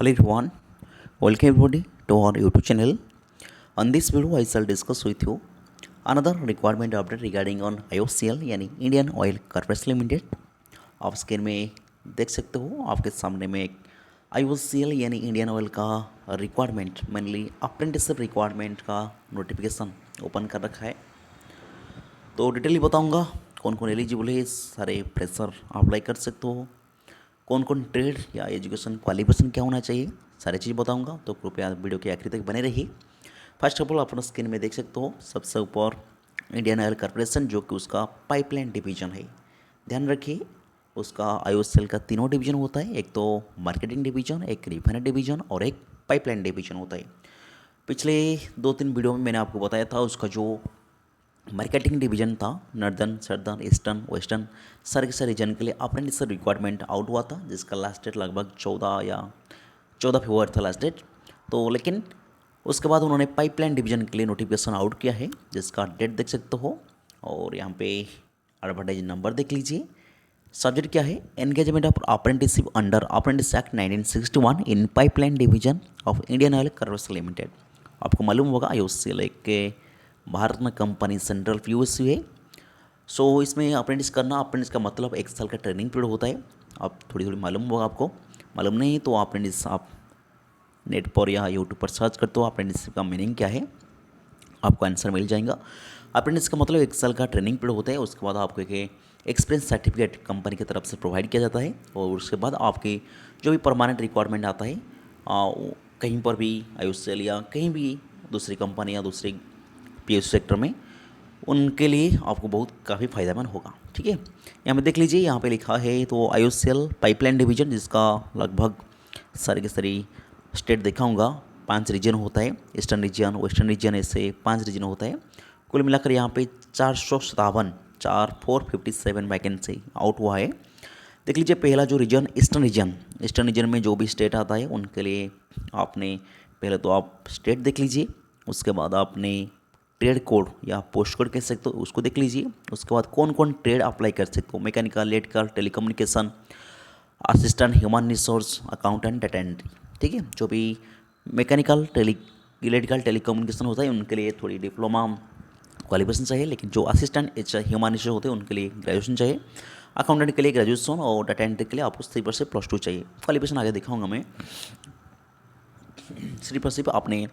Hello everyone, welcome everybody to our YouTube channel. On this video, I shall discuss with you another requirement update regarding on IOCL यानी Indian oil corporation limited. आप screen में देख सकते हो, आपके सामने में एक IOCL यानी इंडियन ऑयल का रिक्वायरमेंट मेनली अप्रेंटिसशिप रिक्वायरमेंट का नोटिफिकेशन ओपन कर रखा है। तो डिटेली बताऊंगा कौन कौन एलिजिबल है, सारे फ्रेशर अप्लाई कर सकते हो, कौन कौन ट्रेड या एजुकेशन क्वालिफिकेशन क्या होना चाहिए, सारी चीज़ बताऊंगा। तो कृपया वीडियो के आखिर तक बने रहिए। फर्स्ट ऑफ ऑल अपना स्क्रीन में देख सकते हो, सबसे ऊपर इंडियन ऑयल कॉर्पोरेशन जो कि उसका पाइपलाइन डिवीजन है। ध्यान रखिए, उसका IOCL का तीनों डिवीजन होता है, एक तो मार्केटिंग डिवीजन, एक रिफाइनरी डिवीजन और एक पाइपलाइन डिवीजन होता है। पिछले 2-3 वीडियो में मैंने आपको बताया था उसका जो मार्केटिंग डिवीजन था, नॉर्दर्न, सदर्न, ईस्टर्न, वेस्टर्न सारे के सारे रीजन के लिए अप्रेंटिस रिक्वायरमेंट आउट हुआ था, जिसका लास्ट डेट लगभग 14 फरवरी था लास्ट डेट। तो लेकिन उसके बाद उन्होंने पाइपलाइन डिवीजन के लिए नोटिफिकेशन आउट किया है, जिसका डेट देख सकते हो और यहाँ पे एडवर्टाइज नंबर देख लीजिए। सब्जेक्ट क्या है, engagement of apprenticeship under apprentice act 1961 in pipeline division of Indian oil corporation limited. आपको मालूम होगा IOCL के भारत में कंपनी सेंट्रल POC है। सो इसमें अप्रेंटिस करना, अप्रेंटिस का मतलब 1 साल का ट्रेनिंग पीरियड होता है। आप थोड़ी मालूम होगा, आपको मालूम नहीं तो अप्रेंटिस आप नेट पर या यूट्यूब पर सर्च करते हो अप्रेंटिस का मीनिंग क्या है, आपको आंसर मिल जाएगा। अप्रेंटिस का मतलब 1 साल का ट्रेनिंग पीरियड होता है। उसके बाद आपको एक एक्सपीरियंस सर्टिफिकेट कंपनी की तरफ से प्रोवाइड किया जाता है और उसके बाद आपकी जो भी परमानेंट रिक्वायरमेंट आता है कहीं पर भी IOCL या कहीं भी दूसरी कंपनी या दूसरी PSU सेक्टर में, उनके लिए आपको बहुत काफ़ी फ़ायदेमंद होगा। ठीक है, यहाँ पे देख लीजिए, यहाँ पे लिखा है तो IOCL पाइपलाइन डिवीजन, जिसका लगभग सारी के सारी स्टेट दिखाऊंगा। 5 रीजन होता है, ईस्टर्न रीजन, वेस्टर्न रीजन, ऐसे 5 रीजन होता है। कुल मिलाकर यहाँ पे 457 वैकेंसी आउट हुआ है। देख लीजिए, पहला जो रीजन ईस्टर्न रीजन में जो भी स्टेट आता है उनके लिए आपने पहले तो आप स्टेट देख लीजिए, उसके बाद आपने ट्रेड कोड या पोस्ट कोड कह सकते हो उसको देख लीजिए। उसके बाद कौन कौन ट्रेड अप्लाई कर सकते हो, mechanical, electrical, telecommunication, assistant human resource, accountant, data entry. ठीक है, जो भी मैकेनिकल, इलेक्ट्रिकल, टेलीकम्युनिकेशन होता है उनके लिए थोड़ी डिप्लोमा क्वालिफिकेशन चाहिए, लेकिन जो असिस्टेंट ह्यूमन रिसोर्स होते हैं उनके लिए ग्रेजुएशन चाहिए। अकाउंटेंट के लिए ग्रेजुएशन और डाटा एंट्री के लिए आपको सिर्फ से +2 चाहिए। क्वालिफिकेशन आगे दिखाऊंगा मैं। सिर्फ आपने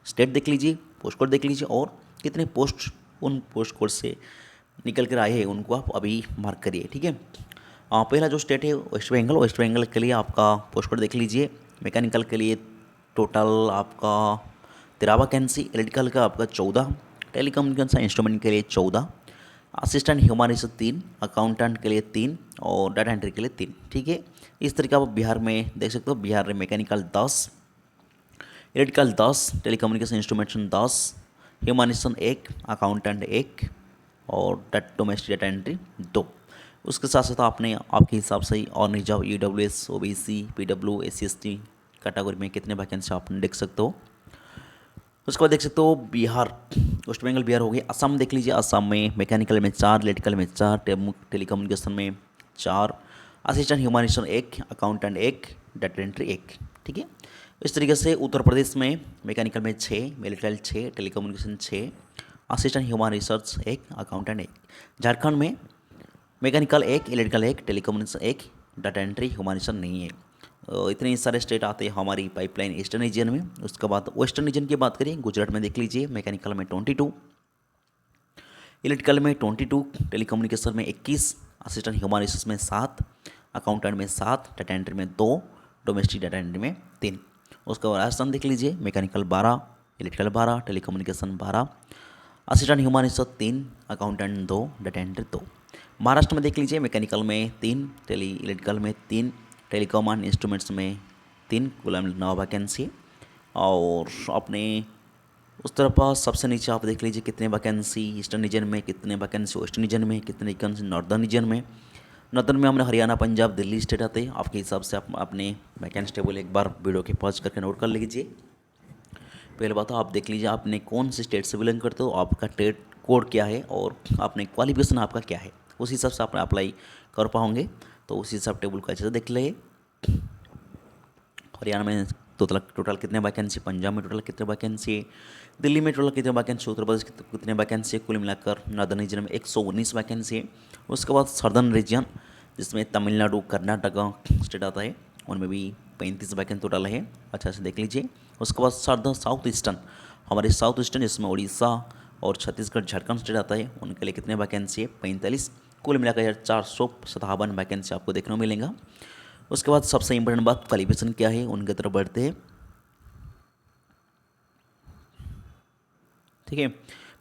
स्टेट देख लीजिए, पोस्ट कोड देख लीजिए और कितने पोस्ट उन पोस्ट कोड से निकल कर आए हैं उनको आप अभी मार्क करिए। ठीक है, पहला जो स्टेट है वेस्ट बंगाल के लिए आपका पोस्ट कोड देख लीजिए। मैकेनिकल के लिए टोटल आपका 13 वैकेंसी, इलेक्ट्रिकल का आपका 14, टेलीकम्युनिकेशन इंस्ट्रूमेंट के लिए 14, असिस्टेंट ह्यूमन रिसोर्स 3, अकाउंटेंट के लिए 3 और डाटा एंट्री के लिए 3। ठीक है, इस तरीके आप बिहार में देख सकते हो। बिहार में mechanical 10, electrical 10, telecommunication instrumentation 10, ह्यूमनिशन 1, accountant 1 और डोमेस्टिक डाटा एंट्री 2। उसके साथ साथ आपने आपके हिसाब से ही और नहीं जाओ EWS, OBC, PW, SC/ST category में कितने वैकेंसी आपने देख सकते हो। उसके बाद देख सकते हो बिहार, वेस्ट बंगाल बिहार हो गया। असम देख लीजिए, असम में मैकेनिकल में 4, इलेक्ट्रिकल में 4, टेलीकम्युनिकेशन में 4, असिस्टेंट ह्यूमनिशन 1, अकाउंटेंट 1, डाटा एंट्री 1। ठीक है, इस तरीके से उत्तर प्रदेश में मैकेनिकल में 6, electrical 6, telecommunication 6, assistant human resource 1, accountant 1। Jharkhand में mechanical 1, electrical 1, telecommunication 1, data entry ह्यूमनिशन नहीं है। इतने सारे स्टेट आते हैं हमारी पाइपलाइन ईस्टर्न रीजन में। उसके बाद वेस्टर्न रीजन की बात करें, गुजरात में देख लीजिए, मैकेनिकल में 22, इलेक्ट्रिकल में 22, टेलीकम्युनिकेशन में 21, असिस्टेंट ह्यूमन रिसोर्स में 7, अकाउंटेंट में 7, डाटा एंट्री में 2, डोमेस्टिक डाटा एंट्री में 3। उसके बाद राजस्थान देख लीजिए, mechanical 12, electrical 12, telecommunication 12, assistant human resource 3, accountant 2, data entry 2। Maharashtra में देख लीजिए, मैकेनिकल में 3, इलेक्ट्रिकल में 3, टेलीकॉम एंड इंस्ट्रूमेंट्स में 3, कुल 9 वैकेंसी। और अपने उस तरफ सबसे नीचे आप देख लीजिए कितने वैकेंसी ईस्टर्न रीजन में, कितने वैकेंसी वेस्टर्न रीजन में, कितने वैकेंसी नॉर्दर्न रीजन में। नॉर्दर्न में हमने हरियाणा, पंजाब, दिल्ली स्टेट आते हैं। आपके हिसाब से आप अपने वैकेंसी टेबल एक बार वीडियो के पॉज करके नोट कर लीजिए। पहले बात आप देख लीजिए आपने कौन सी स्टेट से बिलोंग करते हो, आपका ट्रेड कोड क्या है और आपने क्वालिफिकेशन आपका क्या है, उस हिसाब से आप अप्लाई कर पाओगे। तो उसी हिसाब टेबल को अच्छे से देख ले। हरियाणा में टोटल टोटल कितने वैकेंसी, पंजाब में टोटल कितने वैकेंसी, दिल्ली में टोटल कितने वैकेंसी, उत्तर प्रदेश कितने वैकेंसी, कुल मिलाकर नॉर्दर्न रीजन में 119 वैकेंसी है। उसके बाद सदर्न रीजन जिसमें तमिलनाडु कर्नाटका स्टेट आता है, उनमें भी 35 वैकेंसी टोटल है, अच्छा से देख लीजिए। उसके बाद साउथ ईस्टर्न, हमारे साउथ ईस्टर्न जिसमें उड़ीसा और छत्तीसगढ़ झारखंड स्टेट आता है, उनके लिए कितने वैकेंसी है, 45। कुल मिलाकर 457 वैकेंसी आपको देखने को मिलेगा। उसके बाद सबसे इंपॉर्टेंट बात क्वालिफिकेशन क्या है, उनकी तरफ बढ़ते हैं। ठीक है,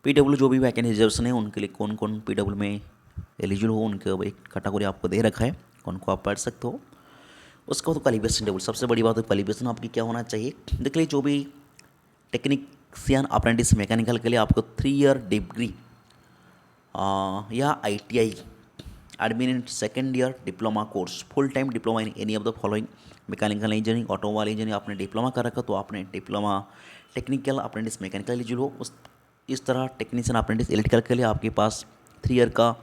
पीडब्ल्यू जो भी वैकेंसी रिजर्वेशन है उनके लिए कौन कौन पीडब्ल्यू में एलिजिबल हो, उनके एक कैटेगरी आपको दे रखा है, उनको आप पढ़ सकते हो। उसके बाद क्वालिफिकेशन टेबल, सबसे बड़ी बात है क्वालिफिकेशन आपकी क्या होना चाहिए। देख लीजिए, जो भी टेक्नीशियन अप्रेंटिस मैकेनिकल के लिए आपको 3 ईयर डिग्री या ITI admin in second year diploma course, full time diploma in any of the following, mechanical engineering, automobile engineering आपने डिप्लोमा कर रखा तो आपने diploma technical apprentice mechanical eligible हो। उस इस तरह टेक्नीशियन अप्रेंटिस इलेक्ट्रिकल के लिए आपके पास 3 ईयर का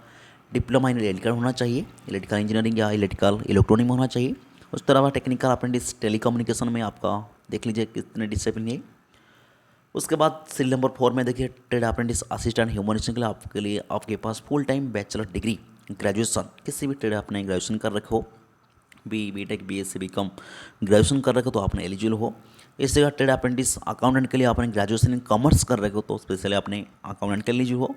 डिप्लोमा इन इलेक्ट्रिकल होना चाहिए, इलेक्ट्रिकल इंजीनियरिंग या इलेक्ट्रिकल इलेक्ट्रॉनिक में होना चाहिए। उस तरह टेक्निकल अप्रेंटिस टेलीकम्युनिकेशन में आपका देख लीजिए कितने डिसिप्लिन है। उसके बाद सीरियल नंबर 4 में देखिए ट्रेड अप्रेंटिस असिस्टेंट ह्यूमनिस्ट के लिए आपके पास full time bachelor degree graduation, किसी भी ट्रेड आपने ग्रेजुएशन कर रखे हो, BTech BSc BCom ग्रेजुएशन कर रखे हो तो आपने एलिजिबल हो। इस जगह ट्रेड अप्रेंटिस अकाउंटेंट के लिए आपने ग्रेजुएशन इन कॉमर्स कर रखे हो तो स्पेशली आपने अकाउंटेंट के एलिजिबल हो।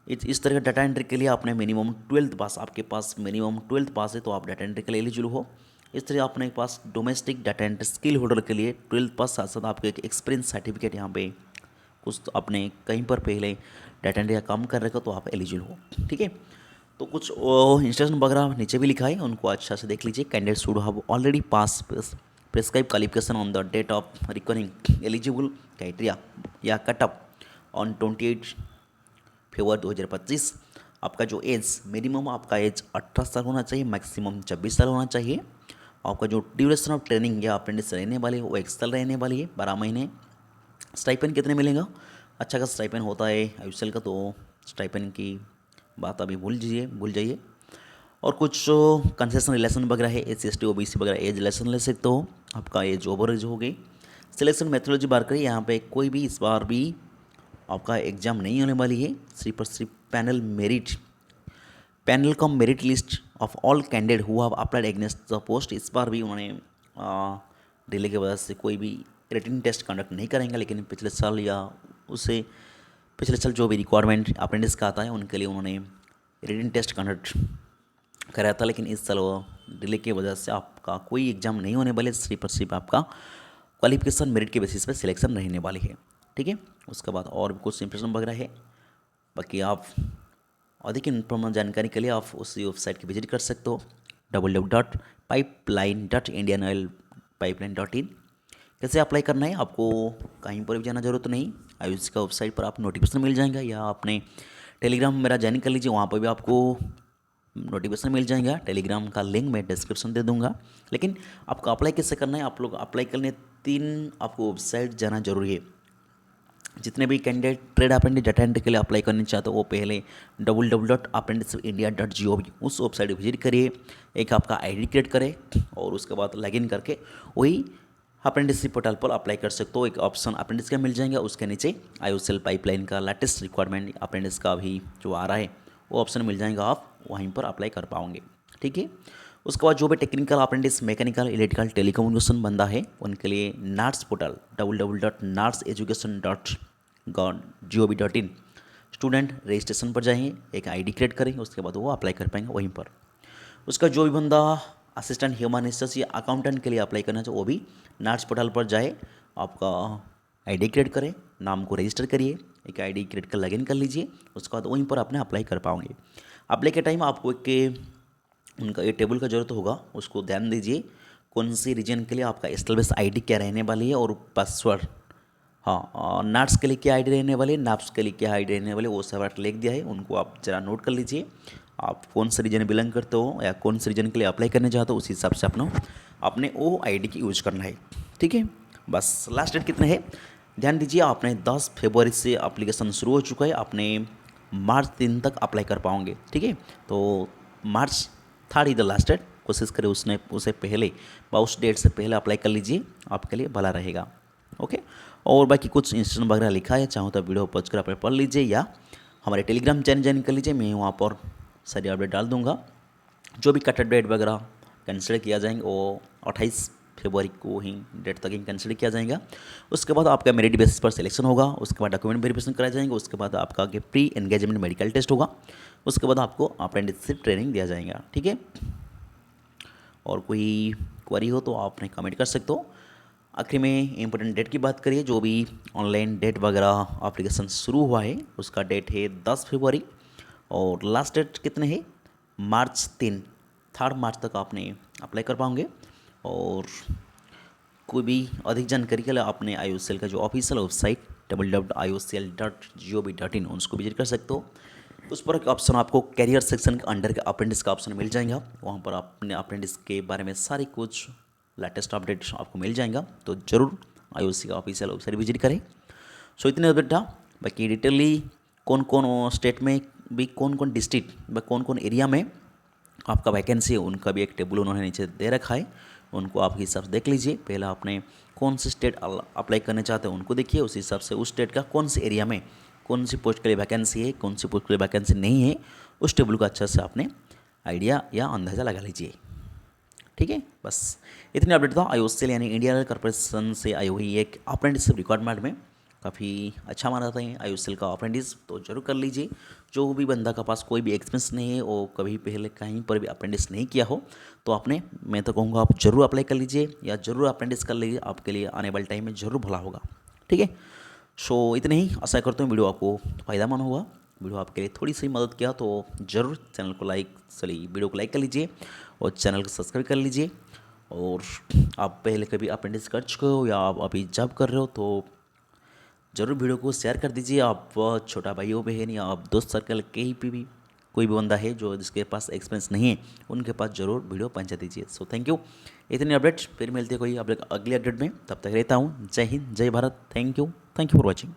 इस तरह का डाटा एंट्री के लिए आपने मिनिमम 12th पास, आपके पास मिनिमम 12th पास है तो आप डाटा एंट्री के लिए एलिजिबल हो। इस तरह अपने पास domestic data entry skill holder के लिए 12th पास साथ साथ आपके एक एक्सपीरियंस सर्टिफिकेट यहाँ पे कुछ आपने कहीं पर पहले डाटा एंट्री का काम कर रखा तो आप एलिजिबल हो। ठीक है, तो कुछ इंस्ट्रक्शन वगैरह नीचे भी लिखा है, उनको अच्छा से देख लीजिए। Candidate should have already pass prescribe qualification on the date of requiring eligible criteria या कटअप ऑन 28 फरवरी 2025। आपका जो एज मिनिमम आपका एज 18 साल होना चाहिए, मैक्सिमम 26 साल होना चाहिए। आपका जो ड्यूरेशन ऑफ ट्रेनिंग या अप्रेंटिस रहने वाली है वो 1 साल रहने वाली है, 12 महीने। स्टाइपेंड कितने मिलेगा, अच्छा का स्टाइपेंड होता है IUCL का, तो स्टाइपेंड की बात अभी भूल जाइए। और कुछ कंसेशन रिलेशन वगैरह है, SC ST OBC वगैरह एज रिलेशन ले सकते हो, आपका एज ओवर एज हो गई। सिलेक्शन मेथोडोलॉजी बात करें, यहाँ पे कोई भी इस बार भी आपका एग्जाम नहीं होने वाली है, सिर्फ और सिर्फ panel cum merit list of all candidate who have applied against the post. इस बार भी उन्होंने डिले की वजह से कोई भी रिटन टेस्ट कंडक्ट नहीं करेंगे, लेकिन पिछले साल या उससे पिछले साल जो भी रिक्वायरमेंट अप्रेंटिस का आता है उनके लिए उन्होंने रिटन टेस्ट कंडक्ट कराया था, लेकिन इस साल डिले की वजह से आपका कोई एग्जाम नहीं होने वाले, सिर्फ और सिर्फ आपका क्वालिफिकेशन मेरिट के बेसिस पे सिलेक्शन रहने वाली है। ठीक है, उसके बाद और भी कुछ इंप्रेशन वगैरह है, बाकी आप अधिक इन्फॉर्मेशन जानकारी के लिए आप उसी वेबसाइट की विजिट कर सकते हो www.pipeline.indianoilpipeline.in। कैसे अप्लाई करना है, आपको कहीं पर भी जाना जरूरत नहीं, IUCL का वेबसाइट पर आप नोटिफिकेशन मिल जाएगा, या आपने टेलीग्राम मेरा ज्वाइन कर लीजिए, वहाँ पर भी आपको नोटिफिकेशन मिल जाएगा। टेलीग्राम का लिंक मैं डिस्क्रिप्शन दे दूंगा। लेकिन आपको अप्लाई कैसे करना है, आप लोग अप्लाई करने 3 आपको वेबसाइट जाना जरूरी है। जितने भी candidate trade apprentice data entry के लिए अप्लाई करना चाहते हो वो पहले www.apprenticeindia.gov उस वेबसाइट विजिट करिए, एक आपका ID क्रिएट करें और उसके बाद लॉगिन करके वही अप्रेंटिसशिप पोर्टल पर अप्लाई कर सकते हो। एक ऑप्शन अप्रेंटिस का मिल जाएगा, उसके नीचे IUCL पाइपलाइन का लेटेस्ट रिक्वायरमेंट अप्रेंटिस का भी जो आ रहा है वो ऑप्शन मिल जाएगा, आप वहीं पर अप्लाई कर पाओगे। ठीक है, उसके बाद जो भी technical apprentice mechanical electrical telecommunication बंदा है उनके लिए nurse portal www.narseducation.gov.in student registration पर जाएंगे, एक ID क्रिएट करेंगे, उसके बाद वो अप्लाई कर पाएंगे वहीं पर। उसका जो भी बंदा असिस्टेंट ह्यूमनिस्ट या अकाउंटेंट के लिए अप्लाई करना चाहिए वो भी नार्स पोर्टल पर जाए, आपका ID क्रिएट करें, नाम को रजिस्टर करिए, एक ID क्रिएट कर लॉगिन कर लीजिए, उसके बाद वहीं पर अपने अप्लाई कर पाओगे। अप्लाई के टाइम आपको एक उनका ये टेबल का ज़रूरत होगा, उसको ध्यान दीजिए कौन सी रीजन के लिए आपका एस्टेब्लिश ID क्या रहने वाली है और पासवर्ड, हाँ नाट्स के लिए क्या ID रहने वाली है, नाप्स के लिए क्या ID रहने वाली है, वो सब लिख दिया है, उनको आप ज़रा नोट कर लीजिए। आप कौन से रीजन बिलोंग करते हो या कौन से रीजन के लिए अप्लाई करने चाहते हो उस हिसाब से अपने वो ID की यूज करना है। ठीक है, बस लास्ट डेट कितने है ध्यान दीजिए, आपने 10 फरवरी से एप्लीकेशन शुरू हो चुका है, आपने मार्च 3 तक अप्लाई कर पाओगे। ठीक है, तो मार्च 3 इज द लास्ट डेट। कोशिश करें उसे पहले उस डेट से पहले अप्लाई कर लीजिए, आपके लिए भला रहेगा। ओके, और बाकी कुछ इंस्ट्रक्शन वगैरह लिखा है, चाहो तो वीडियो पहुँच कर आप पढ़ लीजिए या हमारे टेलीग्राम चैनल ज्वाइन कर लीजिए, मैं वहाँ पर सारी अपडेट डाल दूँगा। जो भी कट डेट वगैरह कंसिडर किया जाएंगे वो 28 फरवरी को ही डेट तक ही कंसिडर किया जाएगा। उसके बाद आपका मेरिट बेसिस पर सिलेक्शन होगा, उसके बाद डॉक्यूमेंट वेरिफिकेशन कराए जाएंगे, उसके बाद आपका आगे प्री एंगेजमेंट मेडिकल टेस्ट होगा, उसके बाद आपको अप्रेंटिसशिप ट्रेनिंग दिया जाएगा। ठीक है, और कोई क्वेरी हो तो आपने कमेंट कर सकते हो। आखिर में इम्पोर्टेंट डेट की बात करिए, जो भी ऑनलाइन डेट वगैरह एप्लीकेशन शुरू हुआ है उसका डेट है 10 फरवरी, और लास्ट डेट कितने है मार्च 3 मार्च तक आपने अप्लाई कर पाओगे। और कोई भी अधिक जानकारी के लिए आपने IOCL का जो ऑफिशियल वेबसाइट www.iocl.gov.in उसको विजिट कर सकते हो। उस पर एक ऑप्शन आपको कैरियर सेक्शन के अंडर के अप्रेंटिस का ऑप्शन मिल जाएगा, वहाँ पर आपने अप्रेंटिस के बारे में सारी कुछ लेटेस्ट अपडेट आपको मिल जाएगा, तो ज़रूर IOC का ऑफिशियल वेबसाइट विजिट करें। सो इतने अपडेट था, बाकी डिटेलली कौन कौन स्टेट में भी कौन कौन डिस्ट्रिक्ट व कौन कौन एरिया में आपका वैकेंसी है उनका भी एक टेबल उन्होंने नीचे दे रखा है, उनको आप हिसाब से देख लीजिए। पहले आपने कौन सी स्टेट अप्लाई करना चाहते हैं उनको देखिए, उस हिसाब से उस स्टेट का कौन से एरिया में कौन सी पोस्ट के लिए वैकेंसी है, कौन सी पोस्ट के लिए वैकेंसी नहीं है, उस टेबल का अच्छा से आपने आइडिया या अंदाज़ा लगा लीजिए। ठीक है, बस इतनी अपडेट था IOCL यानी इंडियन ऑयल कॉर्पोरेशन से आई हुई एक अप्रेंटिसशिप रिक्वायरमेंट में। काफ़ी अच्छा माना जाता है IOCL का अप्रेंटिस, तो जरूर कर लीजिए। जो भी बंदा का पास कोई भी एक्सपीरियंस नहीं है और कभी पहले कहीं पर भी अप्रेंटिस नहीं किया हो, तो आपने मैं तो कहूँगा आप जरूर अप्लाई कर लीजिए या जरूर अप्रेंटिस कर लीजिए, आपके लिए आने वाले टाइम में ज़रूर भला होगा। ठीक है, सो इतने ही आशा करता हूँ वीडियो आपको फ़ायदेमंद होगा। वीडियो आपके लिए थोड़ी सी मदद किया तो ज़रूर चैनल को वीडियो को लाइक कर लीजिए और चैनल को सब्सक्राइब कर लीजिए। और आप पहले कभी अप्रेंटिस कर चुके हो या आप अभी जॉब कर रहे हो तो ज़रूर वीडियो को शेयर कर दीजिए। आप छोटा भाई हो बहन या आप दोस्त सर्कल कहीं पे भी कोई भी बंदा है जो जिसके पास एक्सपीरियंस नहीं है उनके पास ज़रूर वीडियो पहुंचा दीजिए। सो थैंक यू, इतनी अपडेट फिर मिलती है कोई अगली अपडेट में, तब तक रहता हूँ। जय हिंद, जय Bharat, thank you for watching.